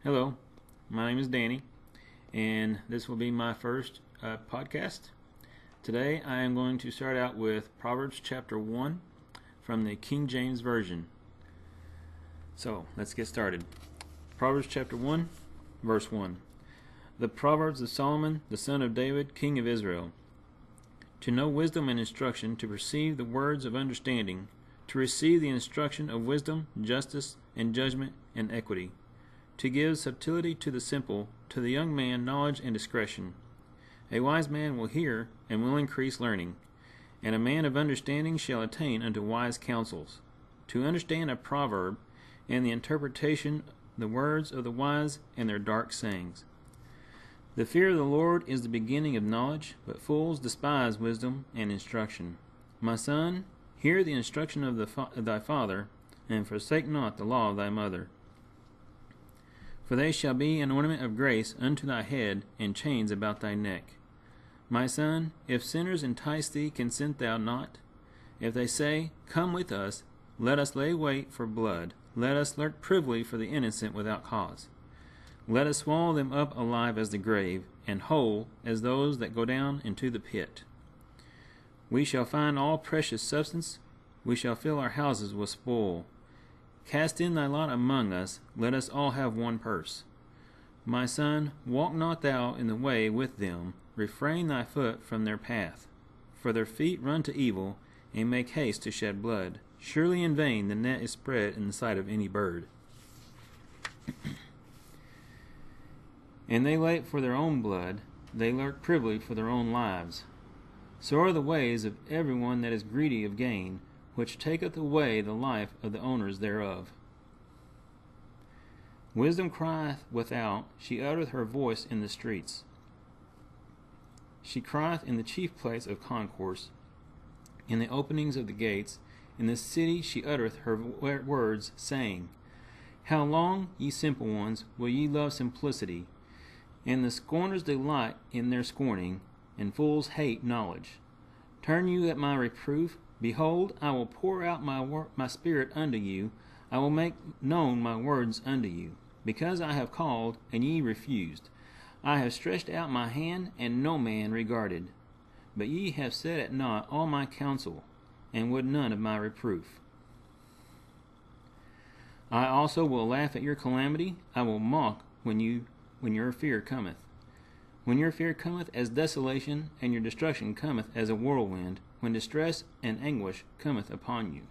Hello, my name is Danny, and this will be my first podcast. Today I am going to start out with Proverbs chapter 1 from the King James Version. So, let's get started. Proverbs chapter 1, verse 1. The Proverbs of Solomon, the son of David, king of Israel. To know wisdom and instruction, to perceive the words of understanding, to receive the instruction of wisdom, justice, and judgment, and equity, to give subtlety to the simple, to the young man knowledge and discretion. A wise man will hear and will increase learning, and a man of understanding shall attain unto wise counsels. To understand a proverb, and the interpretation, the words of the wise, and their dark sayings. The fear of the Lord is the beginning of knowledge, but fools despise wisdom and instruction. My son, hear the instruction of thy father, and forsake not the law of thy mother. For they shall be an ornament of grace unto thy head, and chains about thy neck. My son, if sinners entice thee, consent thou not. If they say, Come with us, let us lay wait for blood, let us lurk privily for the innocent without cause. Let us swallow them up alive as the grave, and whole as those that go down into the pit. We shall find all precious substance, we shall fill our houses with spoil. Cast in thy lot among us, let us all have one purse. My son, walk not thou in the way with them, refrain thy foot from their path. For their feet run to evil, and make haste to shed blood. Surely in vain the net is spread in the sight of any bird. And they lay for their own blood, they lurk privily for their own lives. So are the ways of every one that is greedy of gain, which taketh away the life of the owners thereof. Wisdom crieth without, she uttereth her voice in the streets. She crieth in the chief place of concourse, in the openings of the gates. In the city she uttereth her words, saying, How long, ye simple ones, will ye love simplicity? And the scorners delight in their scorning, and fools hate knowledge. Turn you at my reproof. Behold, I will pour out my spirit unto you. I will make known my words unto you. Because I have called, and ye refused. I have stretched out my hand, and no man regarded. But ye have set at naught all my counsel, and would none of my reproof. I also will laugh at your calamity. I will mock when your fear cometh. When your fear cometh as desolation, and your destruction cometh as a whirlwind, when distress and anguish cometh upon you.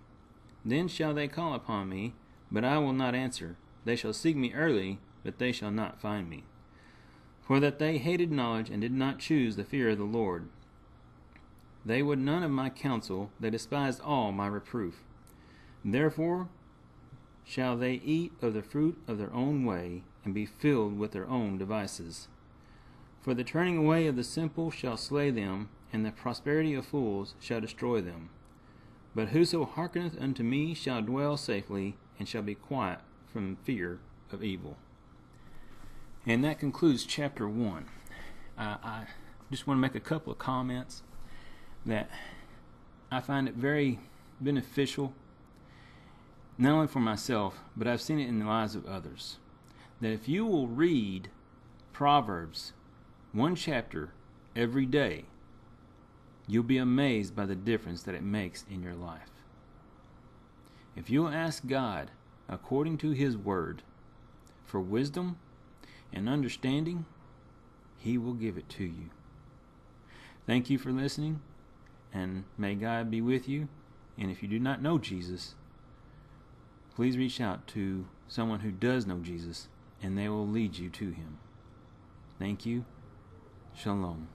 Then shall they call upon me, but I will not answer. They shall seek me early, but they shall not find me. For that they hated knowledge, and did not choose the fear of the Lord. They would none of my counsel, they despised all my reproof. Therefore shall they eat of the fruit of their own way, and be filled with their own devices. For the turning away of the simple shall slay them, and the prosperity of fools shall destroy them. But whoso hearkeneth unto me shall dwell safely, and shall be quiet from fear of evil. And that concludes chapter 1. I just want to make a couple of comments that I find it very beneficial, not only for myself, but I've seen it in the lives of others. That if you will read Proverbs, one chapter every day, you'll be amazed by the difference that it makes in your life. If you'll ask God, according to His Word, for wisdom and understanding, He will give it to you. Thank you for listening, and may God be with you. And if you do not know Jesus, please reach out to someone who does know Jesus, and they will lead you to Him. Thank you. Shalom.